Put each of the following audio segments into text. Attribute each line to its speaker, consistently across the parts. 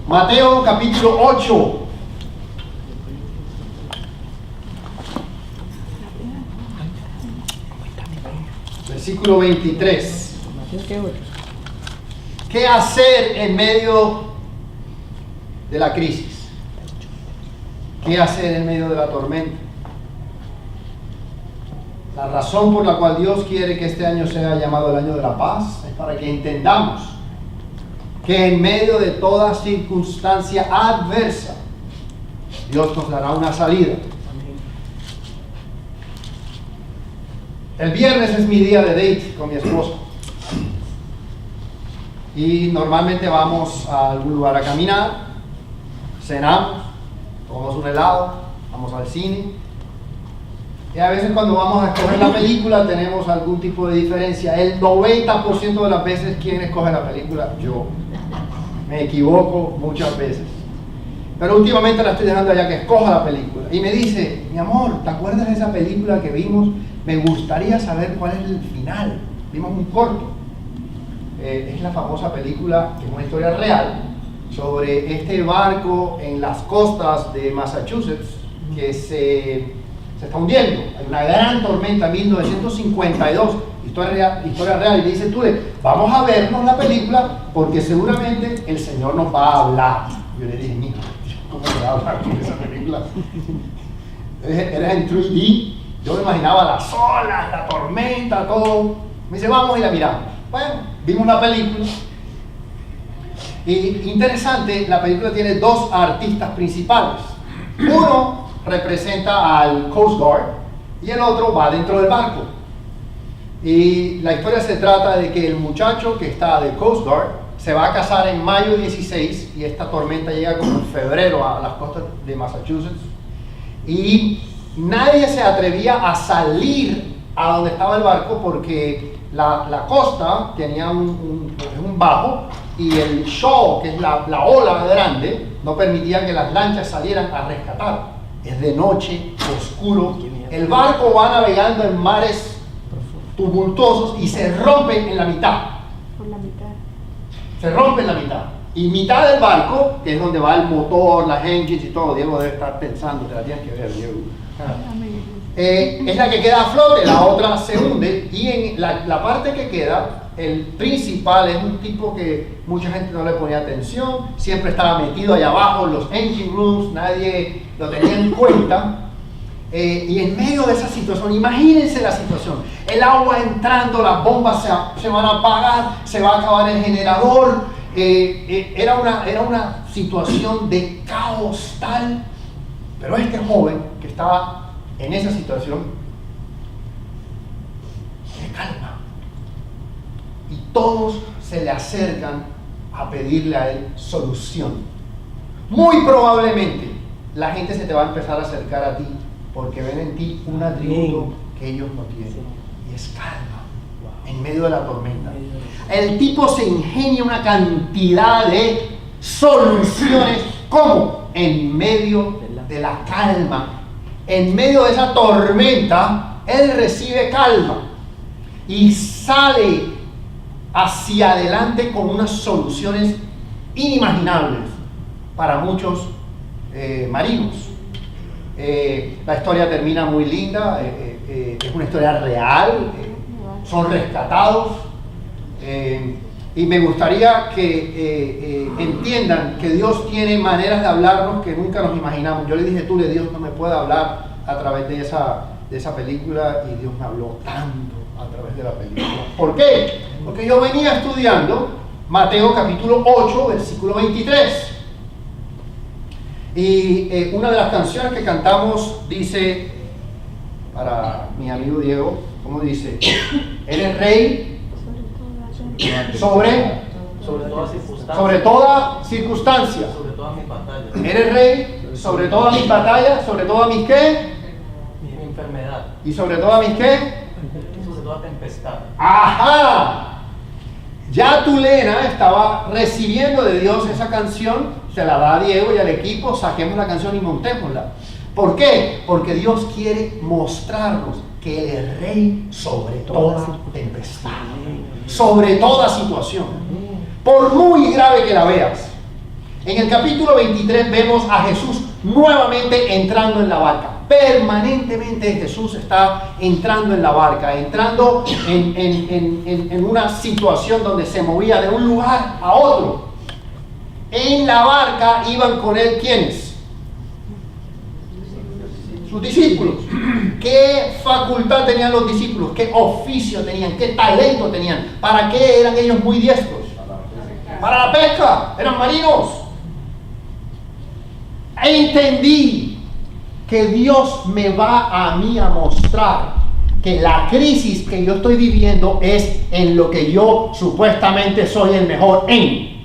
Speaker 1: Mateo capítulo 8. Versículo 23. ¿Qué hacer en medio de la crisis? ¿Qué hacer en medio de la tormenta? La razón por la cual Dios quiere que este año sea llamado el año de la paz es para que entendamos que en medio de toda circunstancia adversa, Dios nos dará una salida. El viernes es mi día de date con mi esposa. Y normalmente vamos a algún lugar a caminar, cenamos, tomamos un helado, vamos al cine. Y a veces cuando vamos a escoger la película tenemos algún tipo de diferencia. El 90% de las veces, ¿quién escoge la película? Yo. Me equivoco muchas veces. Pero últimamente la estoy dejando allá que escoja la película. Y me dice, mi amor, ¿te acuerdas de esa película que vimos? Me gustaría saber cuál es el final. Vimos un corto. Es la famosa película, que es una historia real, sobre este barco en las costas de Massachusetts que se está hundiendo. Hay una gran tormenta, 1952, historia real. Y le dice, vamos a vernos la película porque seguramente el Señor nos va a hablar. Yo le dije, mira, ¿cómo te va a hablar con esa película? Era en 3D. Yo me imaginaba las olas, la tormenta, todo. Me dice, vamos y la miramos. Bueno, vimos la película. Y interesante, la película tiene dos artistas principales. Uno representa al Coast Guard y el otro va dentro del barco. Y la historia se trata de que el muchacho que está de Coast Guard se va a casar en mayo 16 y esta tormenta llega como en febrero a las costas de Massachusetts. Y nadie se atrevía a salir a donde estaba el barco porque la costa tenía un bajo y el shoal, que es la ola grande, no permitía que las lanchas salieran a rescatar. Es de noche, oscuro. El barco va navegando en mares tumultuosos y se rompe en la mitad.
Speaker 2: Por la mitad.
Speaker 1: Se rompe en la mitad. Y mitad del barco, que es donde va el motor, las engines y todo, Diego debe estar pensando, te la tienes que ver, Diego. Es la que queda a flote, la otra se hunde. Y en la parte que queda, el principal es un tipo que mucha gente no le ponía atención, siempre estaba metido allá abajo en los engine rooms, nadie lo tenía en cuenta. Y en medio de esa situación, imagínense la situación, el agua entrando, las bombas se van a apagar, se va a acabar el generador. Era una situación de caos tal, pero este joven que estaba en esa situación tiene calma y todos se le acercan a pedirle a él solución. Muy probablemente la gente se te va a empezar a acercar a ti porque ven en ti un atributo que ellos no tienen, y es calma en medio de la tormenta. El tipo se ingenia una cantidad de soluciones. ¿Cómo? En medio de la calma, en medio de esa tormenta, él recibe calma y sale hacia adelante con unas soluciones inimaginables para muchos marinos. La historia termina muy linda, es una historia real, son rescatados. Y me gustaría que entiendan que Dios tiene maneras de hablarnos que nunca nos imaginamos. Yo le dije, Dios no me puede hablar a través de esa película, y Dios me habló tanto a través de la película. ¿Por qué? Porque yo venía estudiando Mateo capítulo 8, versículo 23. Y una de las canciones que cantamos dice, para mi amigo Diego, ¿cómo dice? Eres rey sobre toda circunstancia.
Speaker 3: Sobre todas mis batallas.
Speaker 1: Eres rey sobre todas mis batallas, sobre todas mis ¿qué?
Speaker 3: Mi enfermedad.
Speaker 1: ¿Y sobre todas mis qué?
Speaker 3: Sobre toda tempestad.
Speaker 1: ¡Ajá! Ya Tulena estaba recibiendo de Dios esa canción, se la da a Diego y al equipo, saquemos la canción y montémosla. ¿Por qué? Porque Dios quiere mostrarnos que Él es rey sobre toda tempestad, sobre toda situación. por muy grave que la veas. En el capítulo 23 vemos a Jesús nuevamente entrando en la barca. Permanentemente Jesús está entrando en la barca, entrando en una situación donde se movía de un lugar a otro. En la barca iban con él, ¿quiénes? Sus discípulos. ¿Qué facultad tenían los discípulos? ¿Qué oficio tenían? ¿Qué talento tenían? ¿Para qué eran ellos muy diestros? Para la pesca. Eran marinos. Entendí que Dios me va a mí a mostrar que la crisis que yo estoy viviendo es en lo que yo supuestamente soy el mejor en.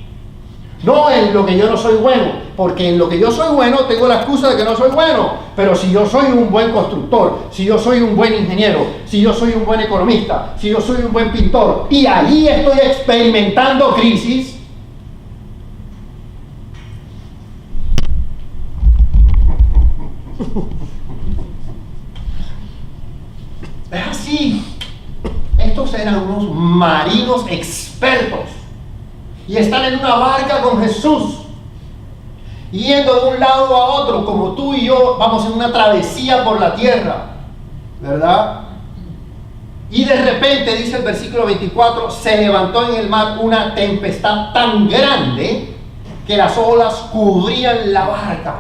Speaker 1: No en lo que yo no soy bueno, porque en lo que yo soy bueno tengo la excusa de que no soy bueno. Pero si yo soy un buen constructor, si yo soy un buen ingeniero, si yo soy un buen economista, si yo soy un buen pintor, y allí estoy experimentando crisis, es así. Estos eran unos marinos expertos y están en una barca con Jesús, yendo de un lado a otro, como tú y yo vamos en una travesía por la tierra, ¿verdad? Y de repente, dice el versículo 24, se levantó en el mar una tempestad tan grande que las olas cubrían la barca.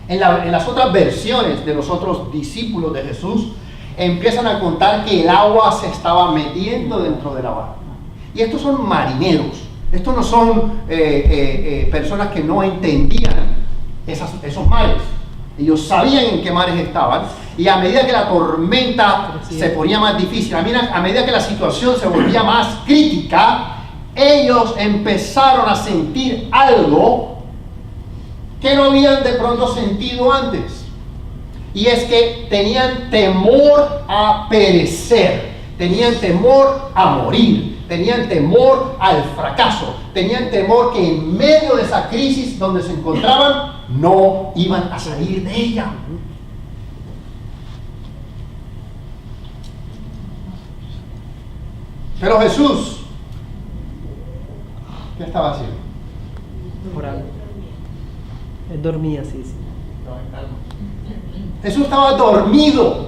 Speaker 1: En las otras versiones de los otros discípulos de Jesús, empiezan a contar que el agua se estaba metiendo dentro de la barca. Y estos son marineros. Estos no son personas que no entendían esos mares. Ellos sabían en qué mares estaban. Y a medida que la tormenta se ponía más difícil, a medida que la situación se volvía más crítica, ellos empezaron a sentir algo que no habían de pronto sentido antes. Y es que tenían temor a perecer, tenían temor a morir, tenían temor al fracaso, tenían temor que en medio de esa crisis donde se encontraban no iban a salir de ella. Pero Jesús, ¿qué estaba haciendo?
Speaker 2: Orando. Él dormía, sí.
Speaker 3: Estaba en calma.
Speaker 1: Jesús estaba dormido.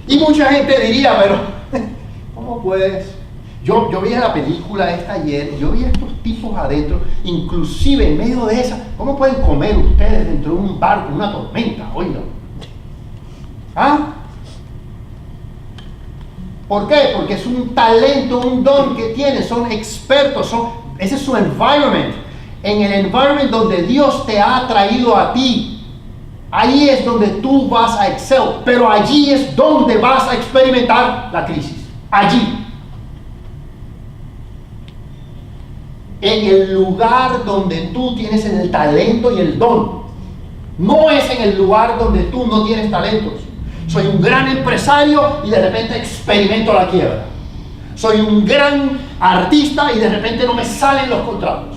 Speaker 1: Y mucha gente diría, pero ¿cómo puedes? Yo vi la película esta ayer, yo vi a estos tipos adentro, inclusive en medio de esa, ¿cómo pueden comer ustedes dentro de un barco, en una tormenta? Oigan. ¿Ah? ¿Por qué? Porque es un talento, un don que tienen, son expertos, ese es su environment. En el environment donde Dios te ha traído a ti, ahí es donde tú vas a excel, pero allí es donde vas a experimentar la crisis. Allí. En el lugar donde tú tienes el talento y el don. No es en el lugar donde tú no tienes talentos. Soy un gran empresario y de repente experimento la quiebra. Soy un gran artista y de repente no me salen los contratos.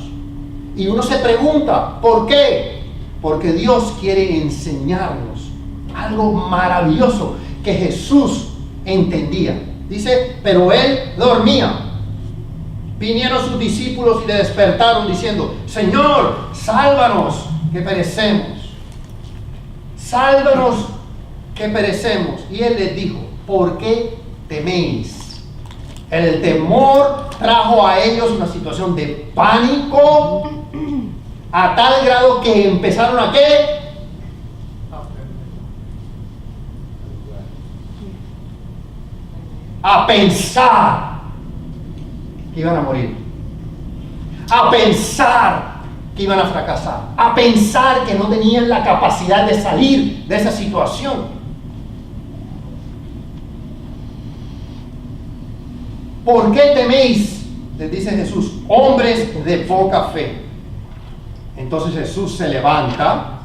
Speaker 1: Y uno se pregunta, ¿por qué? Porque Dios quiere enseñarnos algo maravilloso que Jesús entendía. Dice, pero él dormía. Vinieron sus discípulos y le despertaron diciendo, Señor, sálvanos que perecemos. Sálvanos que perecemos. Y él les dijo, ¿por qué teméis? El temor trajo a ellos una situación de pánico a tal grado que empezaron a ¿qué? A pensar que iban a morir, a pensar que iban a fracasar, a pensar que no tenían la capacidad de salir de esa situación. ¿Por qué teméis? Les dice Jesús, hombres de poca fe. Entonces Jesús se levanta,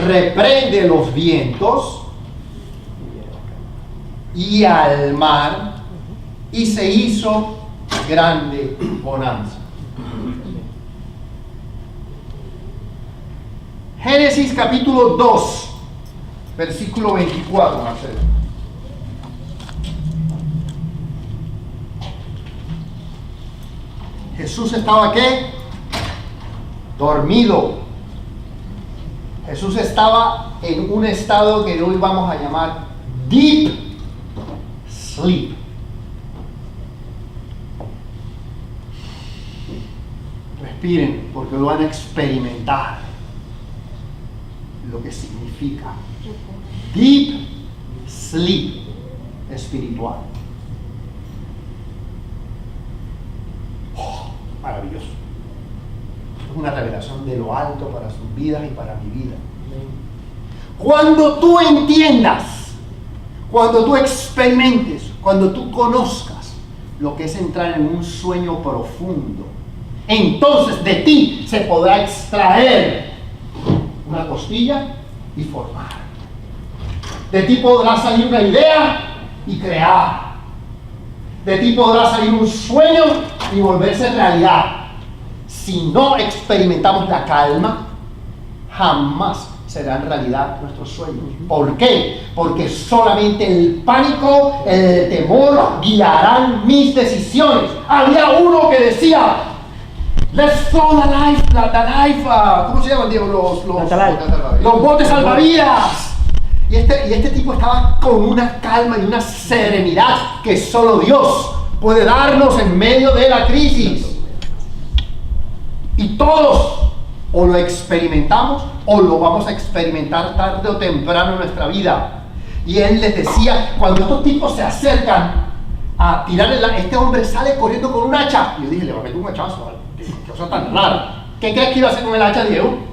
Speaker 1: reprende los vientos y al mar, y se hizo grande bonanza. Génesis capítulo 2, versículo 24, Marcelo. Jesús estaba ¿qué? Dormido. Jesús estaba en un estado que hoy vamos a llamar deep sleep. Respiren, porque lo van a experimentar. Lo que significa deep sleep espiritual. Oh, maravilloso. Es una revelación de lo alto para sus vidas y para mi vida. Cuando tú entiendas, cuando tú experimentes, cuando tú conozcas lo que es entrar en un sueño profundo, entonces de ti se podrá extraer una costilla y formar. De ti podrá salir una idea y crear. De ti podrá salir un sueño y volverse realidad. Si no experimentamos la calma, jamás serán realidad nuestros sueños. ¿Por qué? Porque solamente el pánico, el temor guiarán mis decisiones. Había uno que decía: let's throw the life, ¿cómo se llaman, Diego? Los botes salvavidas. Y este tipo estaba con una calma y una serenidad que solo Dios puede darnos en medio de la crisis. Y todos o lo experimentamos o lo vamos a experimentar tarde o temprano en nuestra vida. Y él les decía, cuando estos tipos se acercan a tirar este hombre sale corriendo con un hacha. Y yo dije, le voy a meter un hachazo, ¿vale? Qué cosa tan rara. ¿Qué crees que iba a hacer con el hacha, Diego?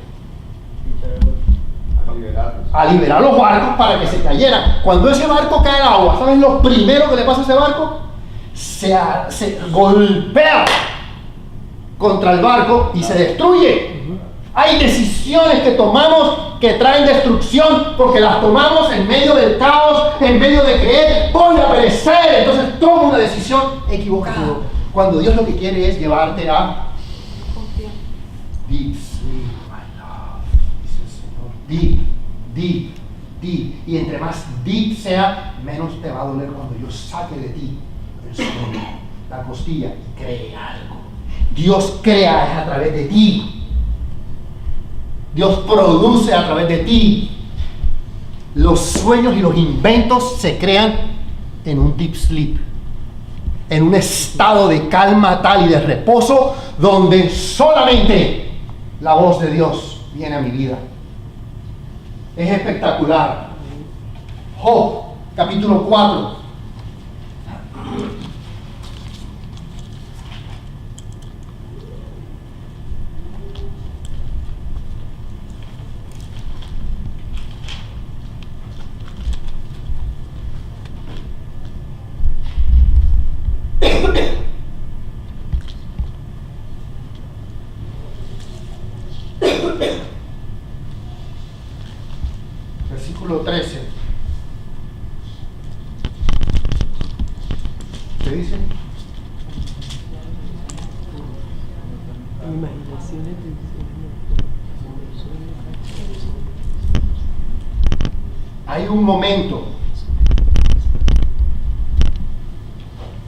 Speaker 1: A liberar los barcos para que se cayeran. Cuando ese barco cae en agua, ¿sabes lo primero que le pasa a ese barco? Se golpea contra el barco y se destruye. Hay decisiones que tomamos que traen destrucción porque las tomamos en medio del caos, en medio de creer, voy a perecer. Entonces tomo una decisión equivocada. Cuando Dios lo que quiere es llevarte a deep sleep, my love, dice el Señor. Deep, deep, deep. Y entre más deep sea, menos te va a doler cuando yo saque de ti el sueño, la costilla y cree algo. Dios crea a través de ti. Dios produce a través de ti. Los sueños y los inventos se crean en un deep sleep, en un estado de calma tal y de reposo donde solamente la voz de Dios viene a mi vida. Es espectacular. Job, capítulo 4. Versículo 13. ¿Qué dice?
Speaker 2: Imaginaciones.
Speaker 1: Hay un momento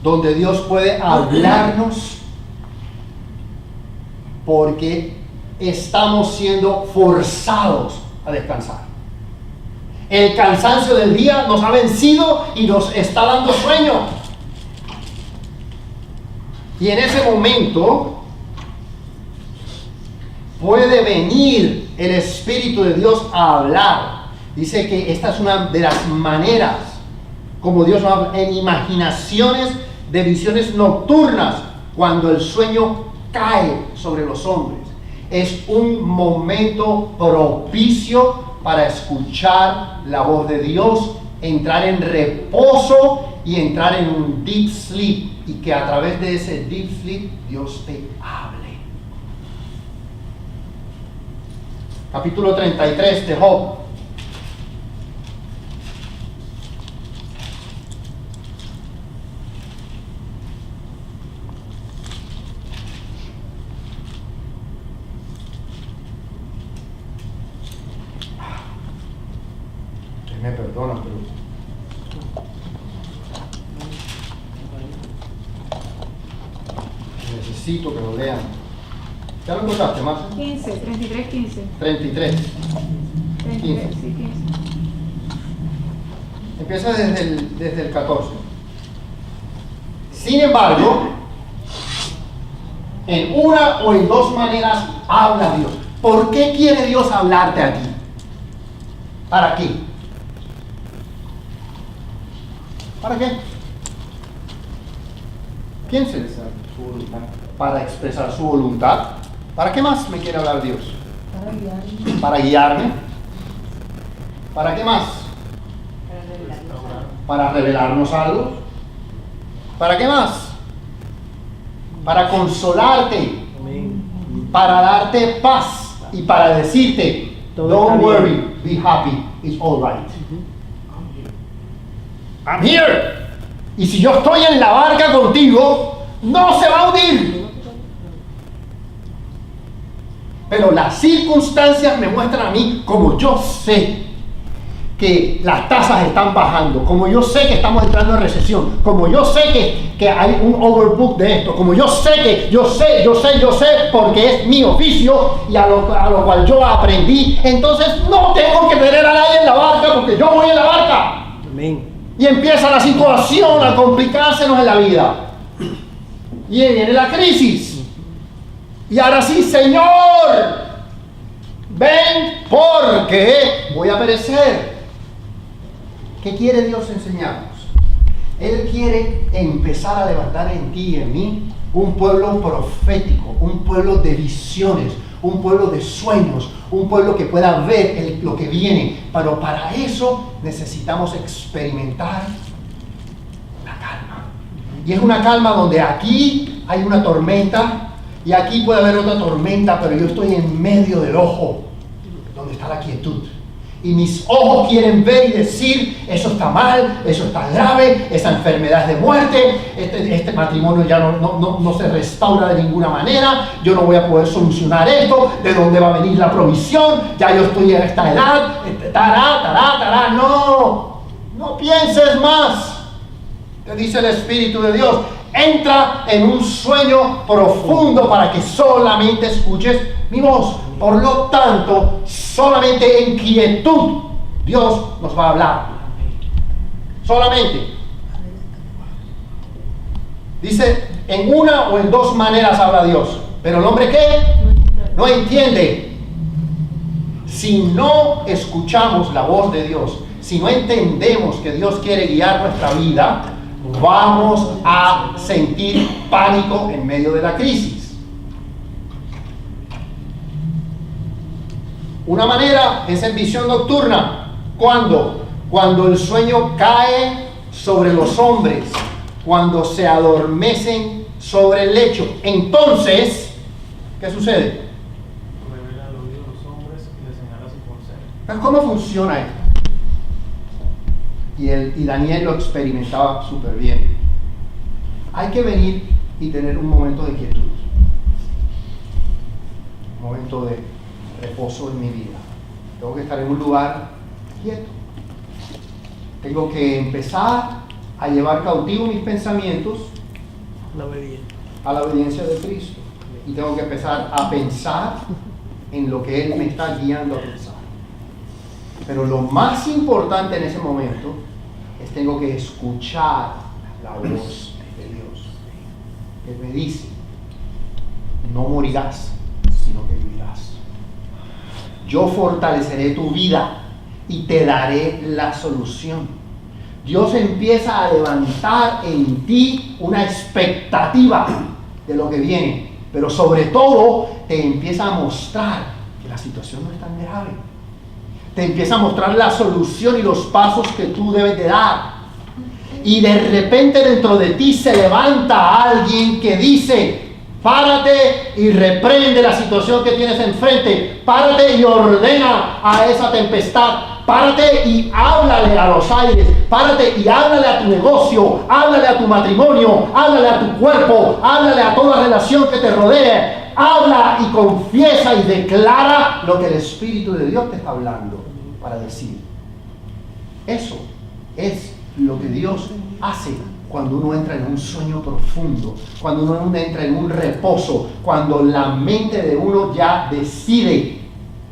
Speaker 1: donde Dios puede hablarnos porque estamos siendo forzados a descansar. El cansancio del día nos ha vencido y nos está dando sueño. Y en ese momento puede venir el Espíritu de Dios a hablar. Dice que esta es una de las maneras como Dios nos habla, en imaginaciones de visiones nocturnas, cuando el sueño cae sobre los hombres. Es un momento propicio para escuchar la voz de Dios, entrar en reposo y entrar en un deep sleep, y que a través de ese deep sleep Dios te hable. Capítulo 33 de Job. Me perdonan, pero necesito que lo lean. ¿Ya lo encontraste, Marcia?
Speaker 4: 15, 33, 15.
Speaker 1: 33.
Speaker 4: 33, sí, 15.
Speaker 1: Empieza desde el 14. Sin embargo, en una o en dos maneras habla Dios. ¿Por qué quiere Dios hablarte a ti? ¿Para qué? ¿Para qué? Piensen.
Speaker 3: Su voluntad.
Speaker 1: Para expresar su voluntad. ¿Para qué más me quiere hablar Dios?
Speaker 4: Para guiarme.
Speaker 1: Para guiarme. ¿Para qué más? Para revelarnos algo. ¿Para qué más? Para consolarte,
Speaker 2: Amén.
Speaker 1: para darte paz y para decirte,
Speaker 2: Todo
Speaker 1: don't
Speaker 2: está
Speaker 1: worry, be happy, it's all right. I'm here. Y si yo estoy en la barca contigo, no se va a hundir. Pero las circunstancias me muestran a mí, como yo sé que las tasas están bajando, como yo sé que estamos entrando en recesión, como yo sé que hay un overbook de esto, como yo sé, porque es mi oficio y a lo cual yo aprendí, entonces no tengo que tener a nadie en la barca porque yo voy en la barca.
Speaker 2: Amén.
Speaker 1: Y empieza la situación a complicársenos en la vida. Y viene la crisis. Y ahora sí, Señor, ven porque voy a perecer. ¿Qué quiere Dios enseñarnos? Él quiere empezar a levantar en ti y en mí un pueblo profético, un pueblo de visiones, un pueblo de sueños, un pueblo que pueda ver lo que viene. Pero para eso necesitamos experimentar la calma. Y es una calma donde aquí hay una tormenta y aquí puede haber otra tormenta, pero yo estoy en medio del ojo, donde está la quietud. Y mis ojos quieren ver y decir, eso está mal, eso está grave, esa enfermedad es de muerte, este matrimonio ya no se restaura de ninguna manera, yo no voy a poder solucionar esto, ¿de dónde va a venir la provisión? Ya yo estoy en esta edad, tará, no pienses más, te dice el Espíritu de Dios, entra en un sueño profundo para que solamente escuches mi voz. Por lo tanto, solamente en quietud Dios nos va a hablar. Solamente. Dice, en una o en dos maneras habla Dios. Pero el hombre ¿qué? No entiende. Si no escuchamos la voz de Dios, si no entendemos que Dios quiere guiar nuestra vida, vamos a sentir pánico en medio de la crisis. Una manera es en visión nocturna. ¿Cuándo? Cuando el sueño cae sobre los hombres, cuando se adormecen sobre el lecho. Entonces, ¿qué sucede?
Speaker 3: Revela el oído de los hombres y les señala su consejo.
Speaker 1: Pero ¿cómo funciona esto? Y Daniel lo experimentaba súper bien. Hay que venir y tener un momento de quietud. Un momento de reposo en mi vida. Tengo que estar en un lugar quieto. Tengo que empezar a llevar cautivo mis pensamientos
Speaker 2: La obediencia.
Speaker 1: a la obediencia de Cristo. Y tengo que empezar a pensar en lo que Él me está guiando a pensar. Pero lo más importante en ese momento es tengo que escuchar la voz de Dios. Él me dice, no morirás, sino que vivirás. Yo fortaleceré tu vida y te daré la solución. Dios empieza a levantar en ti una expectativa de lo que viene, pero sobre todo te empieza a mostrar que la situación no es tan grave. Te empieza a mostrar la solución y los pasos que tú debes de dar. Y de repente dentro de ti se levanta alguien que dice, párate y reprende la situación que tienes enfrente. Párate y ordena a esa tempestad. Párate y háblale a los aires. Párate y háblale a tu negocio. Háblale a tu matrimonio. Háblale a tu cuerpo. Háblale a toda relación que te rodee. Habla y confiesa y declara lo que el Espíritu de Dios te está hablando para decir. Eso es lo que Dios hace cuando uno entra en un sueño profundo, cuando uno entra en un reposo, cuando la mente de uno ya decide,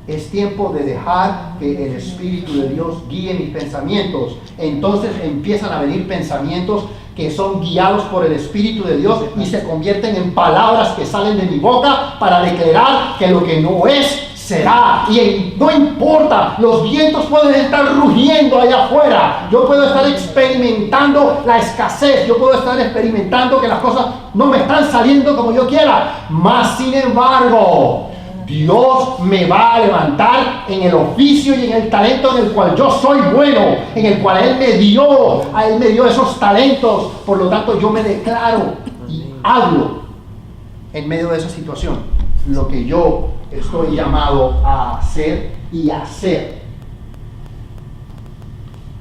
Speaker 1: es tiempo de dejar que el Espíritu de Dios guíe mis pensamientos. Entonces empiezan a venir pensamientos que son guiados por el Espíritu de Dios y se convierten en palabras que salen de mi boca para declarar que lo que no es, será. Y no importa, los vientos pueden estar rugiendo allá afuera, yo puedo estar experimentando la escasez, yo puedo estar experimentando que las cosas no me están saliendo como yo quiera, mas sin embargo Dios me va a levantar en el oficio y en el talento en el cual yo soy bueno, en el cual Él me dio esos talentos. Por lo tanto, yo me declaro y hablo en medio de esa situación lo que yo estoy llamado a hacer y hacer.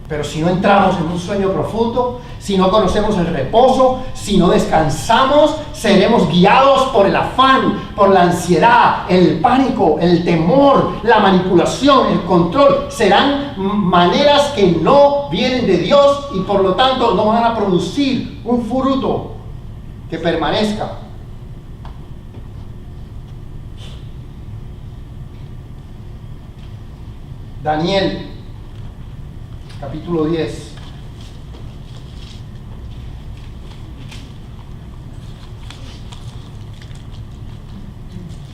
Speaker 1: Pero si no entramos en un sueño profundo, si no conocemos el reposo, si no descansamos, seremos guiados por el afán, por la ansiedad, el pánico, el temor, la manipulación, el control. Serán maneras que no vienen de Dios y por lo tanto no van a producir un fruto que permanezca. Daniel, capítulo 10.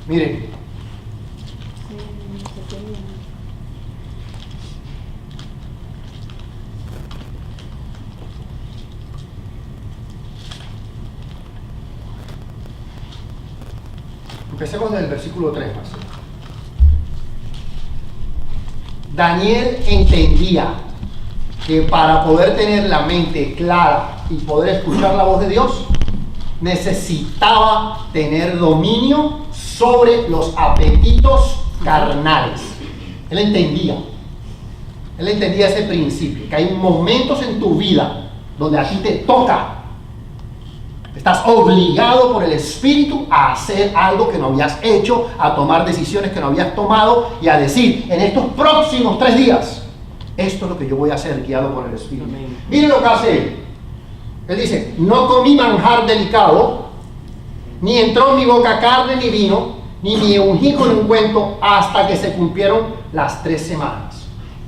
Speaker 1: Miren, empecemos del versículo 3 más. Daniel entendía que para poder tener la mente clara y poder escuchar la voz de Dios, necesitaba tener dominio sobre los apetitos carnales. Él entendía ese principio, que hay momentos en tu vida donde a ti te toca, estás obligado por el Espíritu a hacer algo que no habías hecho, a tomar decisiones que no habías tomado y a decir, en estos próximos 3 días, esto es lo que yo voy a hacer guiado por el Espíritu. Miren lo que hace él. Él dice, no comí manjar delicado, ni entró en mi boca carne ni vino, ni me ungí con ungüento hasta que se cumplieron las 3 semanas.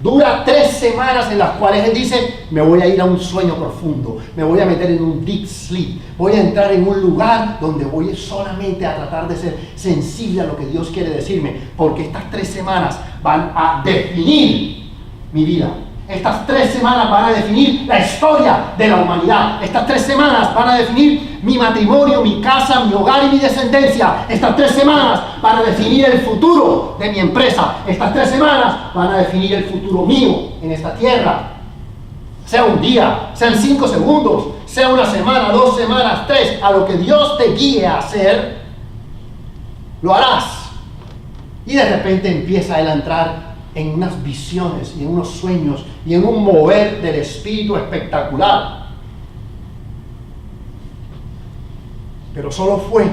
Speaker 1: Dura 3 semanas en las cuales él dice, me voy a ir a un sueño profundo, me voy a meter en un deep sleep, voy a entrar en un lugar donde voy solamente a tratar de ser sensible a lo que Dios quiere decirme, porque estas 3 semanas van a definir mi vida. Estas 3 semanas van a definir la historia de la humanidad. Estas 3 semanas van a definir mi matrimonio, mi casa, mi hogar y mi descendencia. Estas 3 semanas van a definir el futuro de mi empresa. Estas 3 semanas van a definir el futuro mío en esta tierra. Sea un día, sean 5 segundos, sea una semana, 2 semanas, 3, a lo que Dios te guíe a hacer, lo harás. Y de repente empieza él a entrar en unas visiones y en unos sueños y en un mover del Espíritu espectacular. Pero solo fue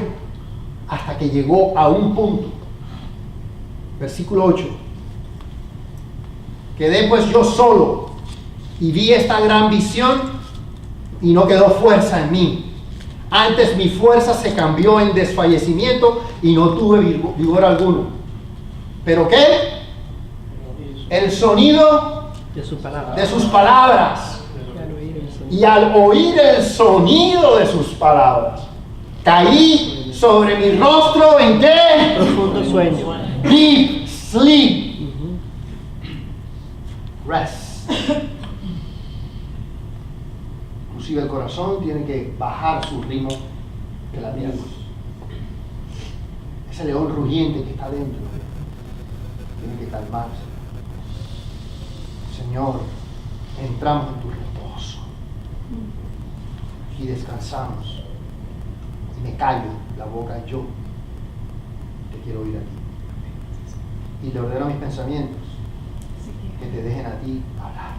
Speaker 1: hasta que llegó a un punto, versículo 8, quedé pues yo solo y vi esta gran visión y no quedó fuerza en mí. Antes mi fuerza se cambió en desfallecimiento y no tuve vigor alguno. ¿Pero qué? El sonido
Speaker 2: de sus
Speaker 1: palabras. Y al oír el sonido de sus palabras, caí sobre mi rostro en qué?
Speaker 2: Profundo sueño.
Speaker 1: Deep sleep. Rest. Inclusive el corazón tiene que bajar su ritmo que la tierra. Ese león rugiente que está dentro tiene que calmarse. Señor, entramos en tu reposo y descansamos. Y me callo la boca yo. Te quiero oír a ti. Y le ordeno a mis pensamientos que te dejen a ti hablar.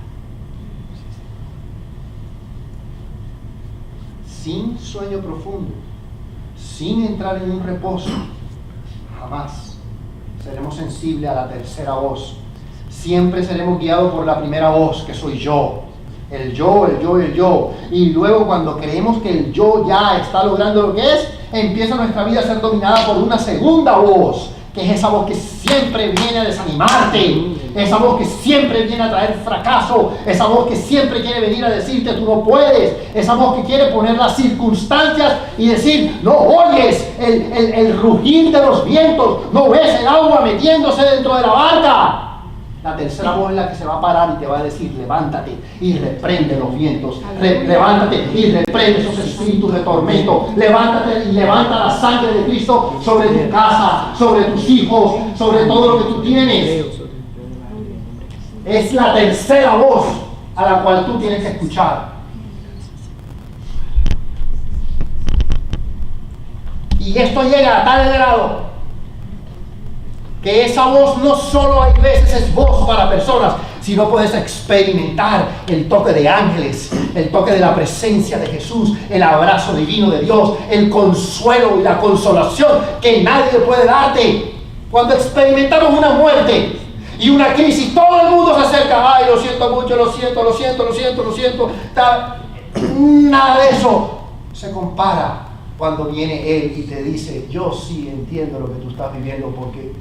Speaker 1: Sin sueño profundo, sin entrar en un reposo, jamás seremos sensibles a la tercera voz. Siempre seremos guiados por la primera voz, que soy yo. El yo, el yo, el yo. Y luego cuando creemos que el yo ya está logrando lo que es, empieza nuestra vida a ser dominada por una segunda voz, que es esa voz que siempre viene a desanimarte, esa voz que siempre viene a traer fracaso, esa voz que siempre quiere venir a decirte tú no puedes, esa voz que quiere poner las circunstancias y decir, no oyes el rugir de los vientos, no ves el agua metiéndose dentro de la barca. La tercera voz es la que se va a parar y te va a decir, levántate y reprende los vientos, levántate y reprende esos espíritus de tormento, levántate y levanta la sangre de Cristo sobre tu casa, sobre tus hijos, sobre todo lo que tú tienes. Es la tercera voz a la cual tú tienes que escuchar. Y esto llega a tal grado que esa voz no solo hay veces es voz para personas, sino puedes experimentar el toque de ángeles, el toque de la presencia de Jesús, el abrazo divino de Dios, el consuelo y la consolación que nadie puede darte. Cuando experimentamos una muerte y una crisis, todo el mundo se acerca, ay, lo siento mucho, lo siento. Nada de eso se compara cuando viene Él y te dice, yo sí entiendo lo que tú estás viviendo porque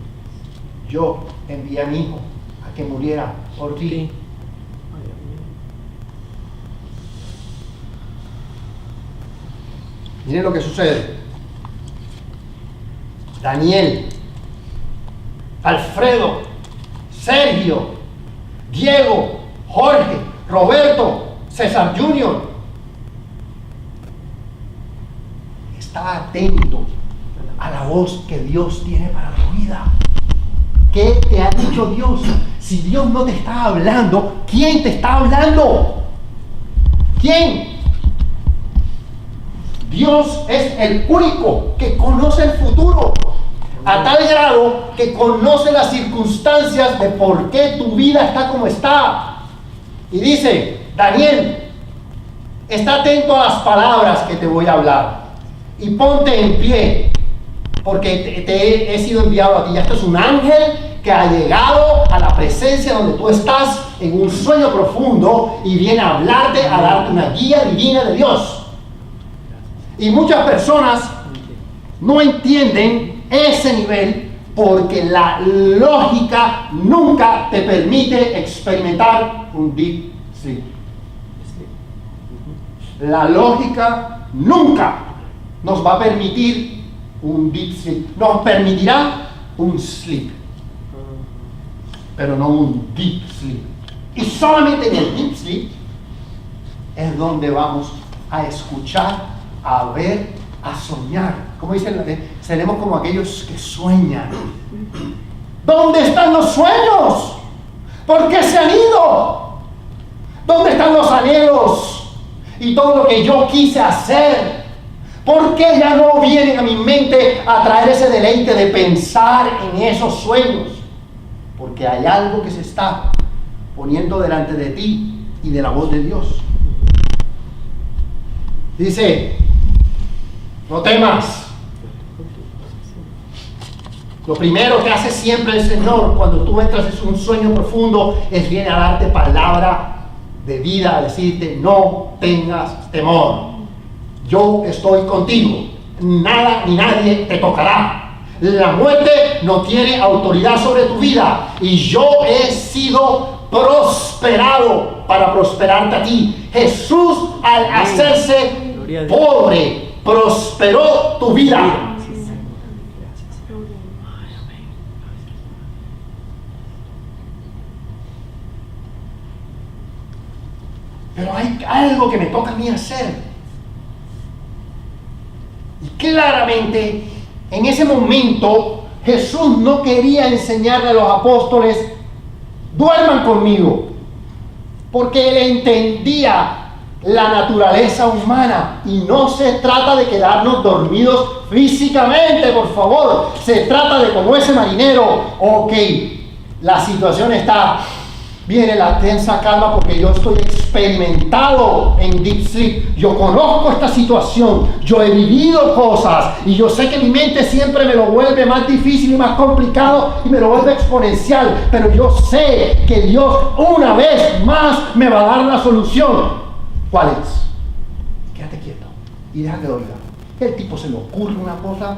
Speaker 1: yo envié a mi hijo a que muriera por ti. Miren lo que sucede. Daniel, Alfredo, Sergio, Diego, Jorge, Roberto, César Junior. Está atento a la voz que Dios tiene para tu vida. ¿Qué te ha dicho Dios? Si Dios no te está hablando, ¿quién te está hablando? ¿Quién? Dios es el único que conoce el futuro, a tal grado que conoce las circunstancias de por qué tu vida está como está. Y dice, Daniel, está atento a las palabras que te voy a hablar y ponte en pie, porque te he sido enviado a ti. Ya esto es un ángel que ha llegado a la presencia donde tú estás en un sueño profundo y viene a hablarte, a darte una guía divina de Dios. Y muchas personas no entienden ese nivel porque la lógica nunca te permite experimentar un deep sleep. La lógica nunca nos va a permitir un deep sleep. Nos permitirá un sleep, pero no un deep sleep. Y solamente en el deep sleep es donde vamos a escuchar, a ver, a soñar. Como dicen, seremos como aquellos que sueñan. ¿Dónde están los sueños? ¿Por qué se han ido? ¿Dónde están los anhelos y todo lo que yo quise hacer? ¿Por qué ya no vienen a mi mente a traer ese deleite de pensar en esos sueños? Porque hay algo que se está poniendo delante de ti y de la voz de Dios. Dice, no temas. Lo primero que hace siempre el Señor cuando tú entras en un sueño profundo es viene a darte palabra de vida, a decirte, no tengas temor. Yo estoy contigo. Nada ni nadie te tocará. La muerte no tiene autoridad sobre tu vida. Y yo he sido prosperado para prosperarte a ti. Jesús, al hacerse pobre, prosperó tu vida. Pero hay algo que me toca a mí hacer. Y claramente, en ese momento, Jesús no quería enseñarle a los apóstoles, duerman conmigo, porque él entendía la naturaleza humana y no se trata de quedarnos dormidos físicamente, por favor. Se trata de como ese marinero, ok, la situación está, viene la tensa calma porque yo estoy experimentado en Deep Sleep. Yo conozco esta situación, yo he vivido cosas y yo sé que mi mente siempre me lo vuelve más difícil y más complicado y me lo vuelve exponencial, pero yo sé que Dios una vez más me va a dar la solución. ¿Cuál es? Quédate quieto y deja que oiga. El tipo se le ocurre una cosa.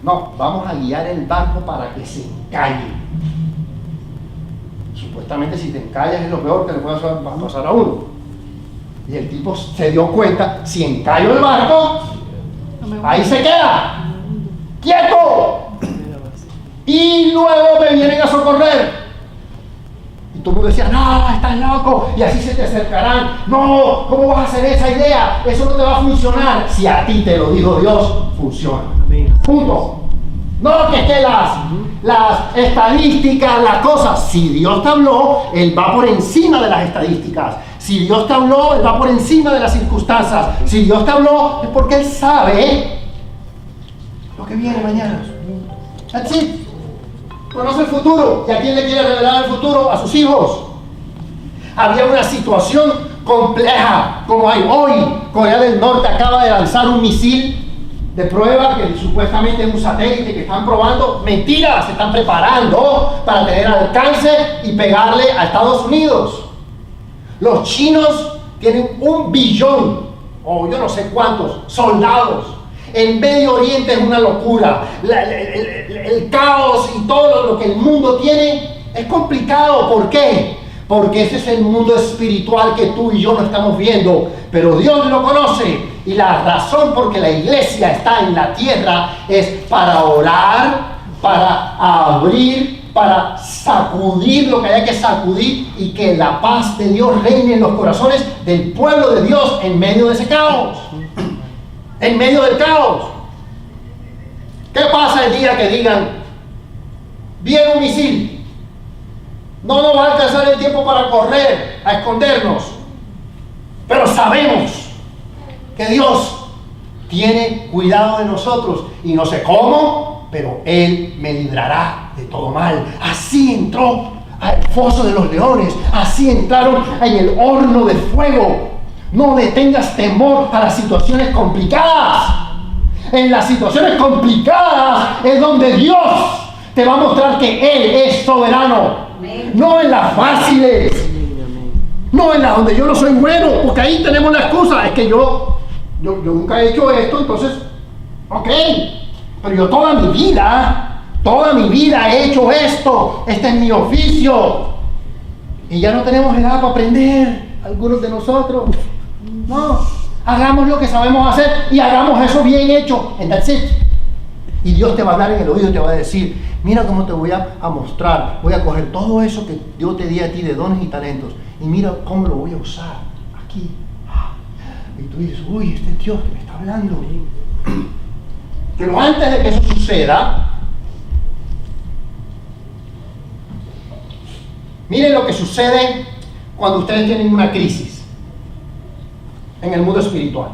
Speaker 1: No, vamos a guiar el barco para que se encalle. Supuestamente si te encallas es lo peor que le puede pasar a uno. Y el tipo se dio cuenta, si encallo el barco, ahí se queda, quieto. Y luego me vienen a socorrer. Y todo el mundo decía, no, estás loco, y así se te acercarán. No, ¿cómo vas a hacer esa idea? Eso no te va a funcionar. Si a ti te lo dijo Dios, funciona. Punto. No que las estadísticas, las cosas. Si Dios te habló, Él va por encima de las estadísticas. Si Dios te habló, Él va por encima de las circunstancias. Si Dios te habló, es porque Él sabe lo que viene mañana. That's it. Conoce el futuro. ¿Y a quién le quiere revelar el futuro? A sus hijos. Había una situación compleja como hay hoy. Corea del Norte acaba de lanzar un misil de prueba que supuestamente es un satélite que están probando. Mentiras, se están preparando para tener alcance y pegarle a Estados Unidos. Los chinos tienen 1 billón o yo no sé cuántos soldados. En Medio Oriente es una locura. El caos y todo lo que el mundo tiene es complicado. ¿Por qué? Porque ese es el mundo espiritual que tú y yo no estamos viendo, pero Dios lo conoce. Y la razón por que la iglesia está en la tierra es para orar, para abrir, para sacudir lo que haya que sacudir y que la paz de Dios reine en los corazones del pueblo de Dios en medio de ese caos. En medio del caos. ¿Qué pasa el día que digan, viene un misil? No nos va a alcanzar el tiempo para correr, a escondernos. Pero sabemos que Dios tiene cuidado de nosotros. Y no sé cómo, pero Él me librará de todo mal. Así entró al foso de los leones. Así entraron en el horno de fuego. No le tengas temor a las situaciones complicadas. En las situaciones complicadas es donde Dios te va a mostrar que Él es soberano. No en las fáciles. No en las donde yo no soy bueno. Porque ahí tenemos la excusa. Es que yo nunca he hecho esto, entonces, ok. Pero yo toda mi vida he hecho esto. Este es mi oficio. Y ya no tenemos edad para aprender. Algunos de nosotros. No, hagamos lo que sabemos hacer y hagamos eso bien hecho, and that's it. Y Dios te va a hablar en el oído y te va a decir, mira cómo te voy a mostrar, voy a coger todo eso que Dios te di a ti de dones y talentos y mira cómo lo voy a usar aquí. Y tú dices, uy, este es Dios que me está hablando. Pero antes de que eso suceda, miren lo que sucede cuando ustedes tienen una crisis en el mundo espiritual.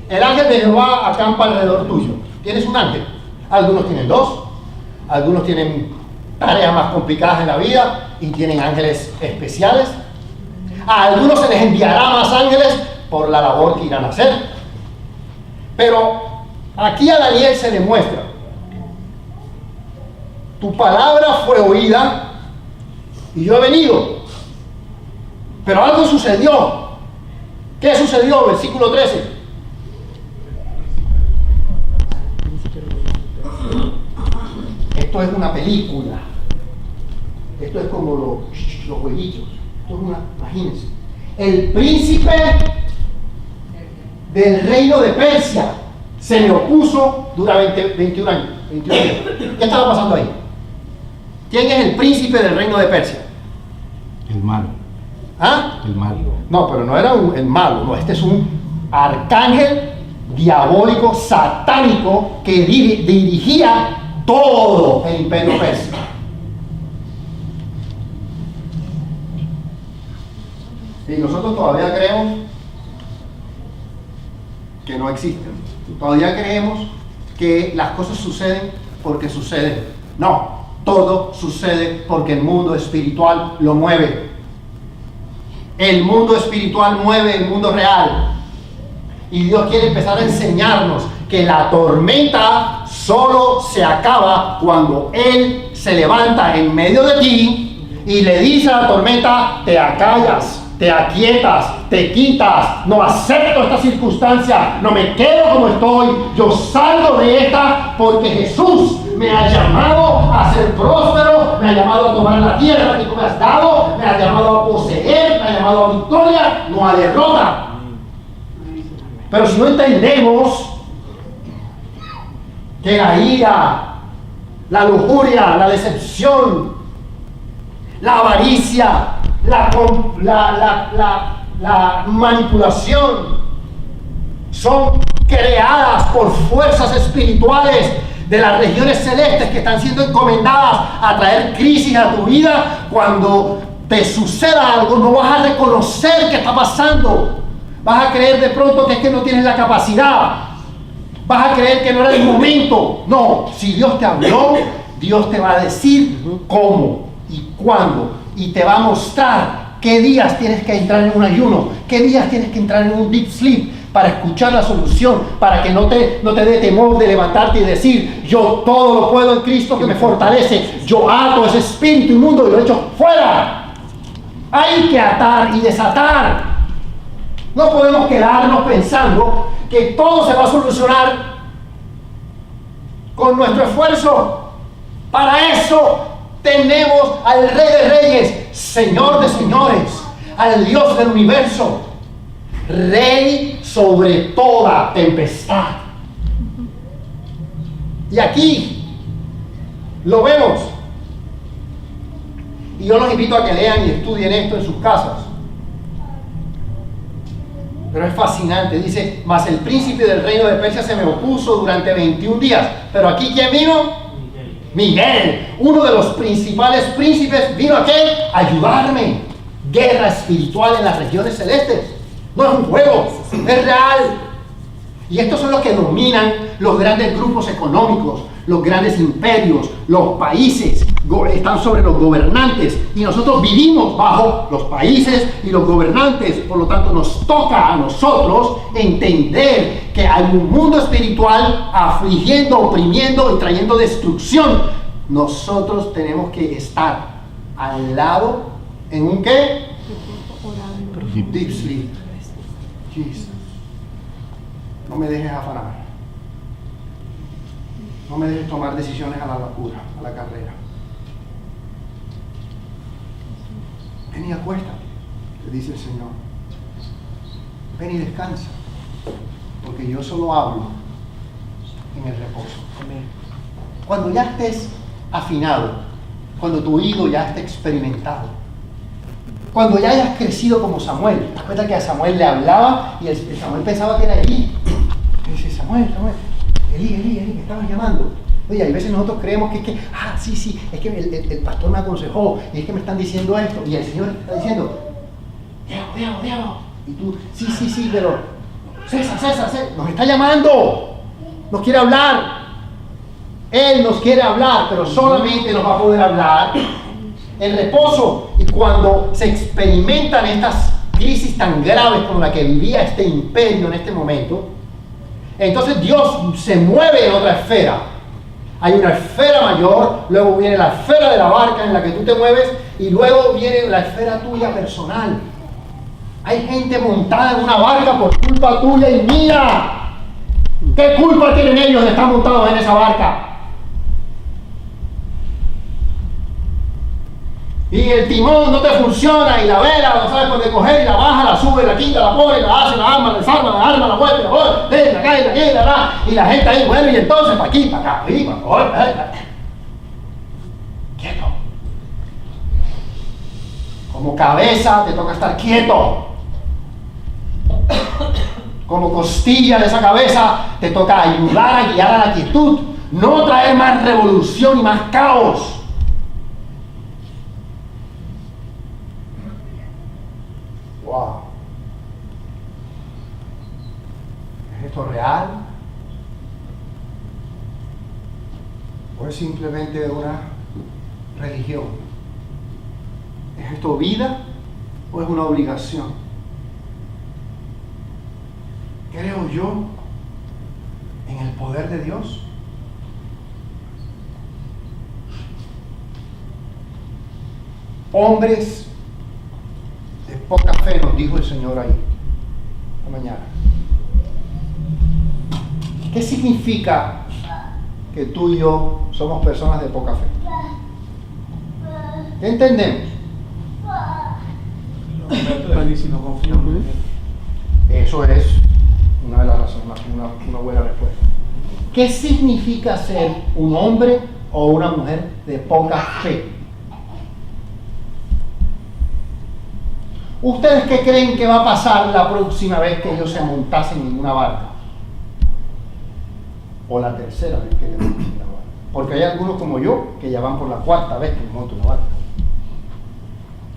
Speaker 1: El ángel de Jehová acampa alrededor tuyo. ¿Tienes un ángel? Algunos tienen 2, algunos tienen tareas más complicadas en la vida y tienen ángeles especiales. A algunos se les enviará más ángeles por la labor que irán a hacer. Pero aquí a Daniel se le muestra: tu palabra fue oída y yo he venido, pero algo sucedió. ¿Qué sucedió? Versículo 13. Esto es una película. Esto es como los jueguitos. Esto es imagínense. El príncipe del reino de Persia se me opuso durante 21 años. ¿Qué estaba pasando ahí? ¿Quién es el príncipe del reino de Persia?
Speaker 5: El malo.
Speaker 1: ¿Ah?
Speaker 5: El malo.
Speaker 1: No, pero no era el malo, no, este es un arcángel diabólico, satánico, que dirigía todo el imperio persa. Y nosotros todavía creemos que no existen. Todavía creemos que las cosas suceden porque suceden. No, todo sucede porque el mundo espiritual lo mueve. El mundo espiritual mueve el mundo real. Y Dios quiere empezar a enseñarnos que la tormenta solo se acaba cuando Él se levanta en medio de ti y le dice a la tormenta: te acallas, te aquietas, te quitas, no acepto esta circunstancia, no me quedo como estoy, yo salgo de esta porque Jesús me ha llamado a ser próspero, me ha llamado a tomar la tierra que tú me has dado, me ha llamado a poseer, me ha llamado a victoria, no a derrota. Pero si no entendemos que la ira, la lujuria, la decepción, la avaricia, la manipulación son creadas por fuerzas espirituales de las regiones celestes que están siendo encomendadas a traer crisis a tu vida, cuando te suceda algo no vas a reconocer qué está pasando. Vas a creer de pronto que es que no tienes la capacidad. Vas a creer que no era el momento. No, si Dios te habló, Dios te va a decir cómo y cuándo. Y te va a mostrar qué días tienes que entrar en un ayuno, qué días tienes que entrar en un deep sleep para escuchar la solución, para que no te dé temor de levantarte y decir: yo todo lo puedo en Cristo que me fortalece. Yo ato ese espíritu inmundo y lo echo fuera. Hay que atar y desatar. No podemos quedarnos pensando que todo se va a solucionar con nuestro esfuerzo. Para eso tenemos al Rey de Reyes, Señor de Señores, al Dios del universo, Rey sobre toda tempestad. Y aquí lo vemos. Y yo los invito a que lean y estudien esto en sus casas. Pero es fascinante. Dice: mas el príncipe del reino de Persia se me opuso durante 21 días. Pero aquí, ¿quién vino? Miguel, uno de los principales príncipes, vino aquí a ayudarme. Guerra espiritual en las regiones celestes. No es un juego, es real. Y estos son los que dominan los grandes grupos económicos, los grandes imperios, los países, están sobre los gobernantes. Y nosotros vivimos bajo los países y los gobernantes. Por lo tanto, nos toca a nosotros entender que hay un mundo espiritual afligiendo, oprimiendo y trayendo destrucción. Nosotros tenemos que estar al lado en un ¿qué? Deep sleep. Jesus. No me dejes afanar. No me dejes tomar decisiones a la locura, a la carrera. Ven y acuéstate, te dice el Señor. Ven y descansa, porque yo solo hablo en el reposo. Cuando ya estés afinado, cuando tu oído ya esté experimentado, cuando ya hayas crecido como Samuel. ¿Te acuerdas que a Samuel le hablaba y el Samuel pensaba que era Elí? Y dice: Samuel, Elí, me estabas llamando. Oye, hay veces nosotros creemos que es que, sí, es que el pastor me aconsejó y es que me están diciendo esto. Y el Señor está diciendo: Diego. Y tú: sí, pero César, nos está llamando. Nos quiere hablar. Él nos quiere hablar, pero solamente nos va a poder hablar en reposo. Y cuando se experimentan estas crisis tan graves como la que vivía este imperio en este momento, entonces Dios se mueve en otra esfera. Hay una esfera mayor, luego viene la esfera de la barca en la que tú te mueves, y luego viene la esfera tuya personal. Hay gente montada en una barca por culpa tuya y mía. ¿Qué culpa tienen ellos de estar montados en esa barca? Y el timón no te funciona, y la vela no sabes dónde coger, y la baja, la sube, la quita, la pone, la hace, la arma, la desarma, la vuelve, la cae, y la gente ahí, bueno, y entonces para aquí, para acá, quieto. Como cabeza te toca estar quieto. Como costilla de esa cabeza te toca ayudar a guiar a la quietud, no traer más revolución y más caos. Wow. ¿Es esto real? ¿O es simplemente una religión? ¿Es esto vida o es una obligación? ¿Creo yo en el poder de Dios? Hombres de poca fe, nos dijo el Señor ahí, esta mañana. ¿Qué significa que tú y yo somos personas de poca fe? ¿Qué entendemos?
Speaker 3: Si no confío en él.
Speaker 1: Eso es una de las razones, una buena respuesta. ¿Qué significa ser un hombre o una mujer de poca fe? ¿Ustedes qué creen que va a pasar la próxima vez que ellos se montasen en una barca? O la tercera vez que se monten en una barca. Porque hay algunos como yo que ya van por la cuarta vez que montan una barca.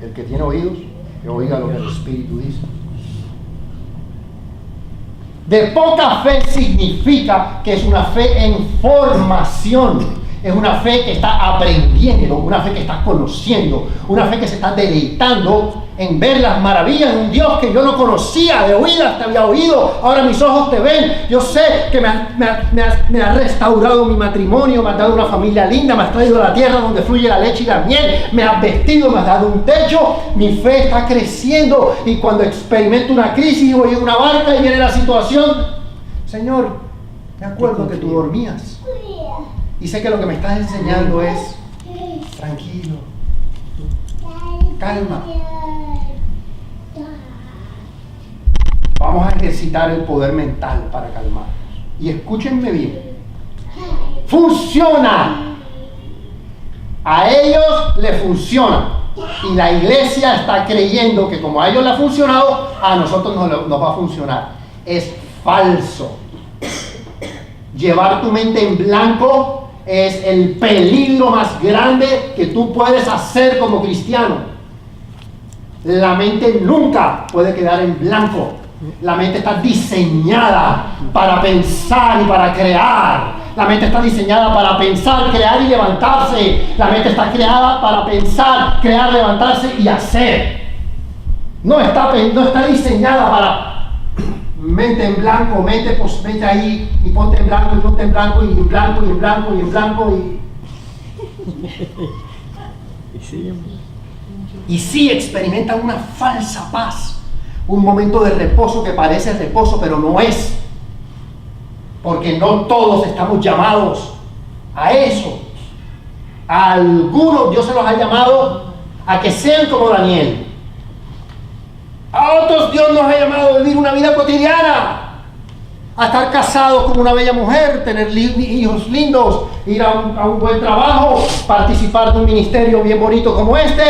Speaker 1: El que tiene oídos, que oiga lo que el Espíritu dice. De poca fe significa que es una fe en formación. Es una fe que está aprendiendo, una fe que está conociendo, una fe que se está deleitando en ver las maravillas de un Dios que yo no conocía, de oídas te había oído, ahora mis ojos te ven. Yo sé que me has restaurado mi matrimonio, me has dado una familia linda, me has traído a la tierra donde fluye la leche y la miel, me has vestido, me has dado un techo, mi fe está creciendo, y cuando experimento una crisis voy en una barca y viene la situación, Señor, me acuerdo que tú dormías. Y sé que lo que me estás enseñando es, tranquilo, calma. Vamos a ejercitar el poder mental para calmarnos. Y escúchenme bien. Funciona. A ellos le funciona. Y la iglesia está creyendo que como a ellos le ha funcionado, a nosotros nos va a funcionar. Es falso. Llevar tu mente en blanco es el peligro más grande que tú puedes hacer como cristiano. La mente nunca puede quedar en blanco. La mente está diseñada para pensar y para crear. La mente está diseñada para pensar, crear y levantarse. La mente está creada para pensar, crear, levantarse y hacer. No está diseñada para mente en blanco, mente ahí y ponte en blanco y ponte en blanco y en blanco y en blanco y en blanco y sí experimentan una falsa paz, un momento de reposo que parece reposo pero no es, porque no todos estamos llamados a eso. A algunos Dios se los ha llamado a que sean como Daniel. A otros Dios nos ha llamado a vivir una vida cotidiana, a estar casados con una bella mujer, tener hijos lindos, ir a un buen trabajo, participar de un ministerio bien bonito como este,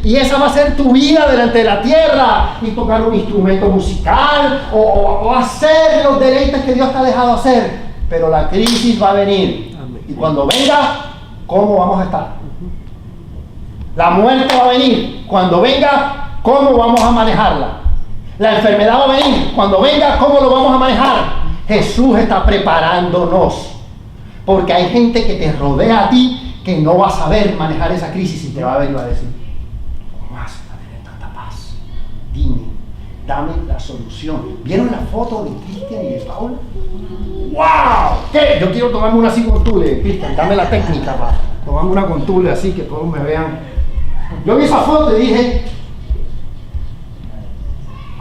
Speaker 1: y esa va a ser tu vida delante de la tierra, y tocar un instrumento musical o hacer los deleites que Dios te ha dejado hacer. Pero la crisis va a venir, y cuando venga, ¿cómo vamos a estar? La muerte va a venir, cuando venga, ¿cómo vamos a manejarla? La enfermedad va a venir. Cuando venga, ¿cómo lo vamos a manejar? Jesús está preparándonos. Porque hay gente que te rodea a ti que no va a saber manejar esa crisis y te va a ver y va a decir, ¿cómo haces para tener tanta paz? Dime, dame la solución. ¿Vieron la foto de Cristian y de Paula? ¡Wow! ¿Qué? Yo quiero tomarme una así con Tule, Cristian. Dame la técnica para tomarme una con Tule así que todos me vean. Yo vi esa foto y dije,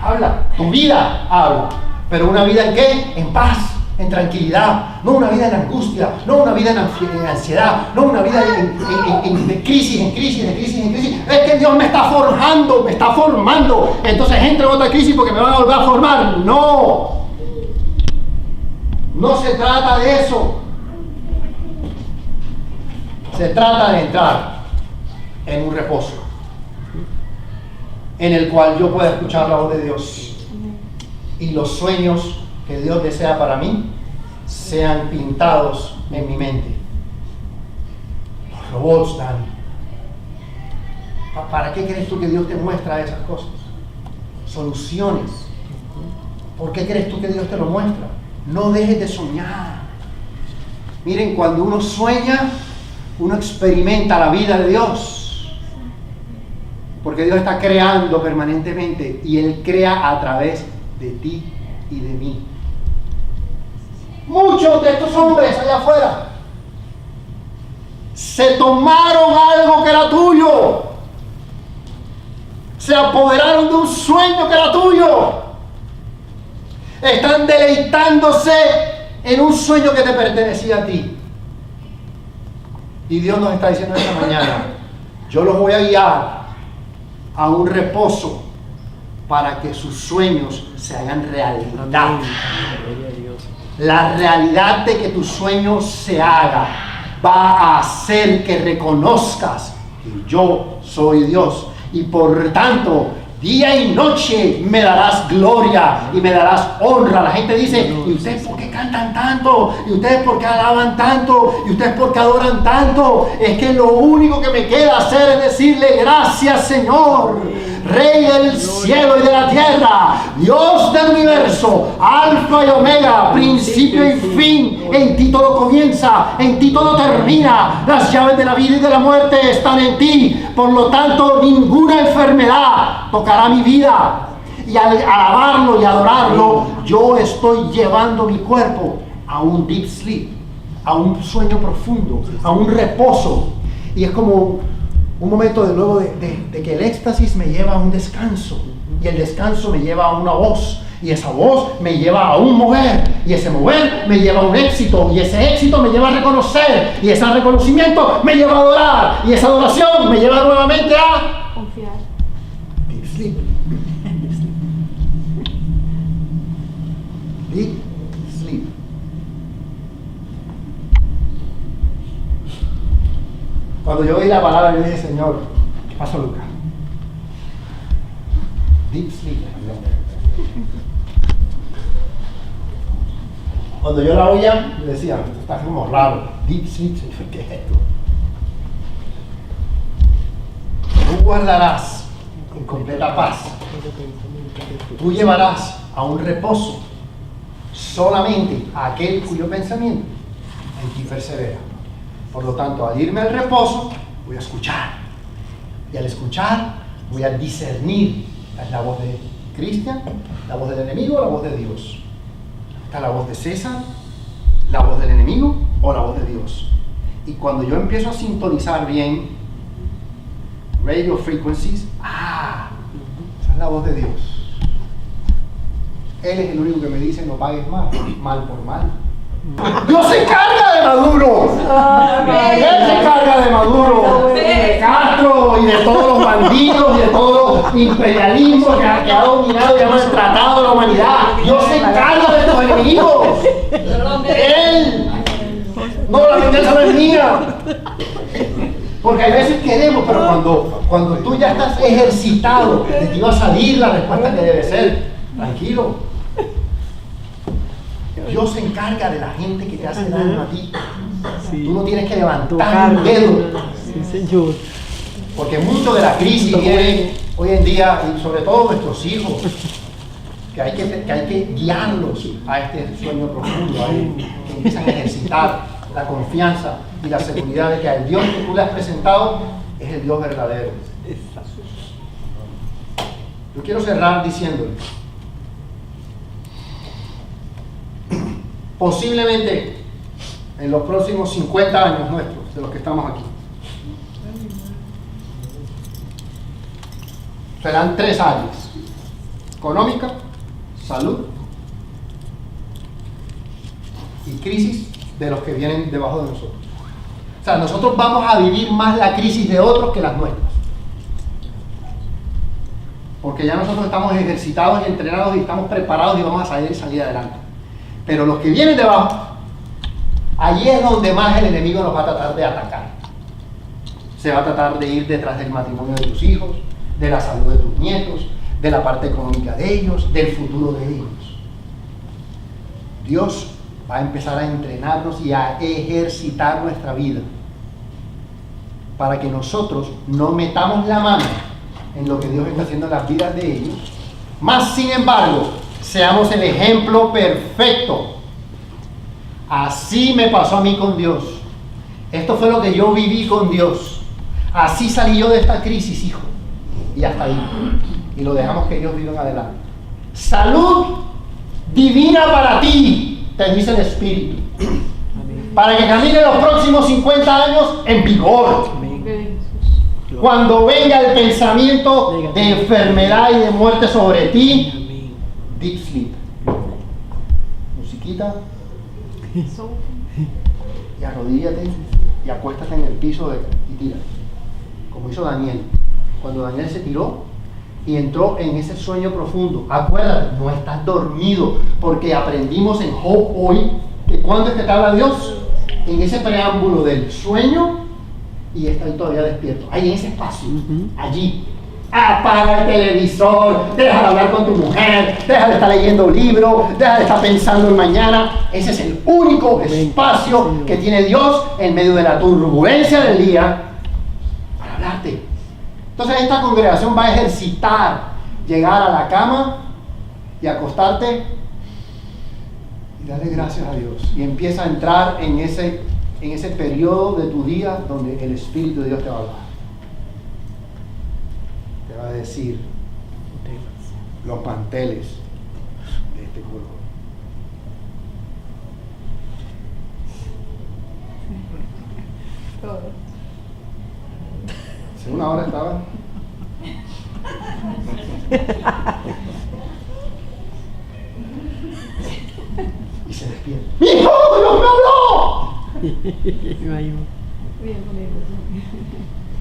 Speaker 1: habla, tu vida habla, pero una vida ¿en qué? En paz, en tranquilidad, no una vida en angustia, no una vida en ansiedad, no una vida de crisis, en crisis. Es que Dios me está forjando, me está formando, entonces entro en otra crisis porque me van a volver a formar. No se trata de eso. Se trata de entrar en un reposo en el cual yo pueda escuchar la voz de Dios y los sueños que Dios desea para mí sean pintados en mi mente. Los robots, Dani. ¿Para qué crees tú que Dios te muestra esas cosas? Soluciones. ¿Por qué crees tú que Dios te lo muestra? No dejes de soñar. Miren, cuando uno sueña, uno experimenta la vida de Dios. Porque Dios está creando permanentemente y Él crea a través de ti y de mí. Muchos de estos hombres allá afuera se tomaron algo que era tuyo. Se apoderaron de un sueño que era tuyo. Están deleitándose en un sueño que te pertenecía a ti. Y Dios nos está diciendo esta mañana, yo los voy a guiar a un reposo para que sus sueños se hagan realidad.
Speaker 2: Gloria a Dios.
Speaker 1: La realidad de que tu sueño se haga va a hacer que reconozcas que yo soy Dios. Y por tanto, día y noche me darás gloria y me darás honra. La gente dice, ¿y ustedes por qué cantan tanto? ¿Y ustedes por qué alaban tanto? ¿Y ustedes por qué adoran tanto? Es que lo único que me queda hacer es decirle, gracias Señor, Rey del cielo y de la tierra, Dios del universo, Alfa y Omega, principio y fin. En ti todo comienza, en ti todo termina. Las llaves de la vida y de la muerte están en ti. Por lo tanto, ninguna enfermedad tocará mi vida. Y al alabarlo y adorarlo, yo estoy llevando mi cuerpo a un deep sleep, a un sueño profundo, a un reposo. Y es como un momento de luego de que el éxtasis me lleva a un descanso, y el descanso me lleva a una voz, y esa voz me lleva a un mover, y ese mover me lleva a un éxito, y ese éxito me lleva a reconocer, y ese reconocimiento me lleva a adorar, y esa adoración me lleva nuevamente a
Speaker 4: Confiar.
Speaker 1: deep sleep. Deep sleep. Cuando yo oí la palabra, yo dije, Señor, ¿qué pasó, Lucas? Deep sleep. Cuando yo la oía, me decía, esto está como raro. Deep sleep, ¿qué es esto? Tú guardarás en completa paz. Tú llevarás a un reposo solamente a aquel cuyo pensamiento en ti persevera. Por lo tanto, al irme al reposo, voy a escuchar. Y al escuchar, voy a discernir. ¿Es la voz de Cristian? ¿La voz del enemigo o la voz de Dios? ¿Está la voz de César? ¿La voz del enemigo o la voz de Dios? Y cuando yo empiezo a sintonizar bien radio frequencies, esa es la voz de Dios. Él es el único que me dice, no pagues mal por mal. Dios se encarga de Maduro. Él se encarga de Maduro, de Castro y de todos los bandidos y de todo el imperialismo que ha dominado y ha maltratado a la humanidad. Dios se encarga de tus enemigos. Él. No, la venganza no es mía. Porque hay veces queremos, pero cuando tú ya estás ejercitado, de ti va a salir la respuesta que debe ser. Tranquilo. Dios se encarga de la gente que te hace daño a ti.
Speaker 2: Sí.
Speaker 1: Tú no tienes que levantar un dedo.
Speaker 2: Sí, Señor.
Speaker 1: Porque mucho de la crisis viene hoy en día, y sobre todo nuestros hijos, que hay que guiarlos a este sueño profundo, que empiezan a ejercitar la confianza y la seguridad de que el Dios que tú le has presentado es el Dios verdadero. Yo quiero cerrar diciéndole, posiblemente en los próximos 50 años nuestros, de los que estamos aquí, serán 3 áreas: económica, salud y crisis de los que vienen debajo de nosotros. O sea, nosotros vamos a vivir más la crisis de otros que las nuestras, porque ya nosotros estamos ejercitados y entrenados y estamos preparados y vamos a salir adelante. Pero los que vienen debajo, allí es donde más el enemigo nos va a tratar de atacar. Se va a tratar de ir detrás del matrimonio de tus hijos, de la salud de tus nietos, de la parte económica de ellos, del futuro de ellos. Dios va a empezar a entrenarnos y a ejercitar nuestra vida para que nosotros no metamos la mano en lo que Dios está haciendo en las vidas de ellos, más sin embargo seamos el ejemplo perfecto. Así me pasó a mí con Dios. Esto fue lo que yo viví con Dios. Así salí yo de esta crisis, hijo. y hasta ahí. Y lo dejamos que ellos vivan adelante. Salud divina para ti, te dice el Espíritu. Para que camine los próximos 50 años en vigor. Cuando venga el pensamiento de enfermedad y de muerte sobre ti, deep sleep. Musiquita. Y arrodíllate y acuéstate en el piso y tira. Como hizo Daniel. Cuando Daniel se tiró y entró en ese sueño profundo. Acuérdate, no estás dormido, porque aprendimos en Job hoy que cuando es que te habla Dios, en ese preámbulo del sueño, y está ahí todavía despierto, ahí en ese espacio, allí. Apaga el televisor, deja de hablar con tu mujer, deja de estar leyendo libros, deja de estar pensando en mañana. Ese es el único espacio que tiene Dios en medio de la turbulencia del día para hablarte. Entonces esta congregación va a ejercitar llegar a la cama y acostarte y darle gracias a Dios. Y empieza a entrar en ese periodo de tu día donde el Espíritu de Dios te va a hablar. Te va a decir los manteles de este color. Hace una hora estaba. Y se despierta. ¡Mi hijo, Dios me habló!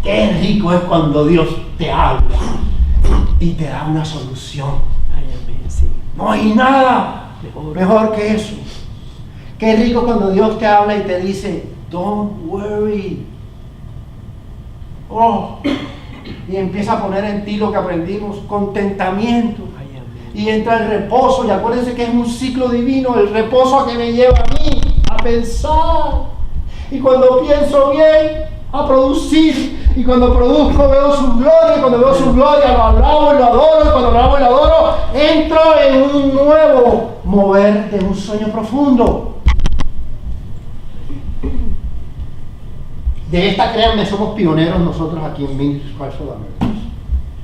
Speaker 1: Qué rico es cuando Dios te habla y te da una solución. No hay nada mejor que eso. Qué rico cuando Dios te habla y te dice, don't worry. Oh, y empieza a poner en ti lo que aprendimos, contentamiento. Y entra el reposo, y acuérdense que es un ciclo divino, el reposo que me lleva a mí a pensar. Y cuando pienso bien, a producir. Y cuando produzco veo su gloria, y cuando veo su gloria lo alabo y lo adoro, y cuando lo alabo y lo adoro, entro en un nuevo mover de un sueño profundo. De esta, créanme, somos pioneros nosotros aquí en Vintage Christ America.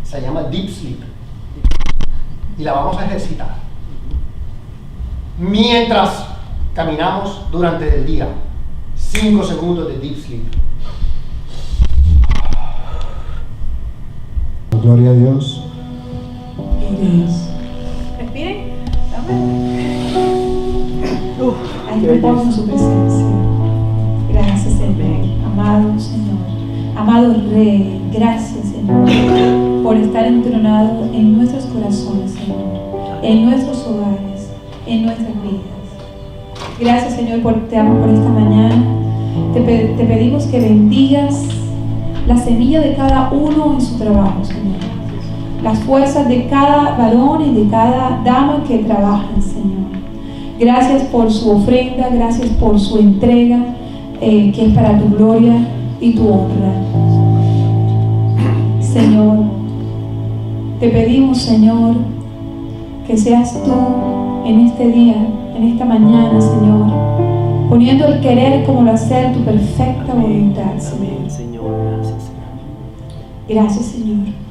Speaker 1: Se llama Deep Sleep. Y la vamos a ejercitar mientras caminamos durante el día. 5 segundos de Deep Sleep. Gloria a Dios.
Speaker 4: Respiren.
Speaker 6: Ahí te pongo en su presencia. Gracias, Señor. Amado Señor. Amado Rey. Gracias, Señor, por estar entronado en nuestros corazones, Señor, en nuestros hogares, en nuestras vidas. Gracias, Señor, te amo por esta mañana. Te pedimos que bendigas la semilla de cada uno en su trabajo, Señor. Las fuerzas de cada varón y de cada dama que trabajan, Señor. Gracias por su ofrenda, gracias por su entrega, que es para tu gloria y tu honra. Señor, te pedimos, Señor, que seas tú en este día, en esta mañana, Señor, poniendo el querer como el hacer, tu perfecta voluntad, Señor.
Speaker 2: Amén, Señor. Gracias, Señor.
Speaker 6: Gracias, Señor.